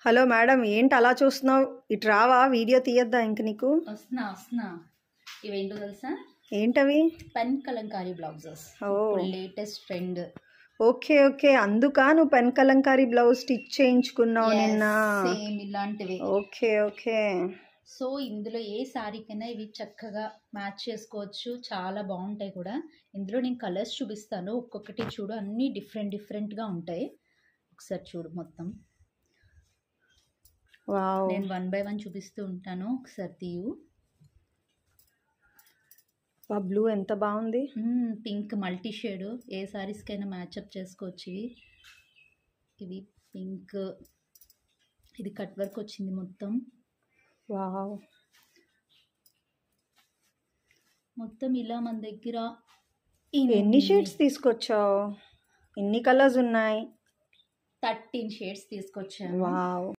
Hello madam, ఏంటి అలా చూస్తున్నావు? ఇటు రావా, వీడియో తీయద్దా ఇంక నీకు? వస్తున్నా. ఇవేంటో తెలుసా? ఏంటవి? Pen Kalamkari blouses. Latest trend. Okay okay, అందుకా నువ్వు పెన్ కలంకారీ బ్లౌజ్ స్టిచ్ చేయించుకున్నావు నిన్న? సేమ్ ఇలాంటివి. Okay okay. సో ఇందులో ఏ శారీకైనా ఇవి చక్కగా మ్యాచ్ చేసుకోవచ్చు, చాలా బాగుంటాయి కూడా. ఇందులో నేను కలర్స్ చూపిస్తాను, ఒక్కొక్కటి చూడు, అన్నీ డిఫరెంట్గా ఉంటాయి. ఒకసారి చూడు మొత్తం. వావ్, నేను 1 by 1 చూపిస్తూ ఉంటాను, ఒకసారి తీయు. బ్లూ ఎంత బాగుంది. పింక్ మల్టీ షేడ్, ఏ శారీస్కైనా మ్యాచ్అప్ చేసుకోవచ్చు. ఇవి పింక్, ఇది కట్ వర్క్ వచ్చింది మొత్తం. వావ్, మొత్తం ఇలా మన దగ్గర ఎన్ని షేడ్స్ తీసుకొచ్చావు? ఎన్ని కలర్స్ ఉన్నాయి? 13 షేడ్స్ తీసుకొచ్చాను. వావ్.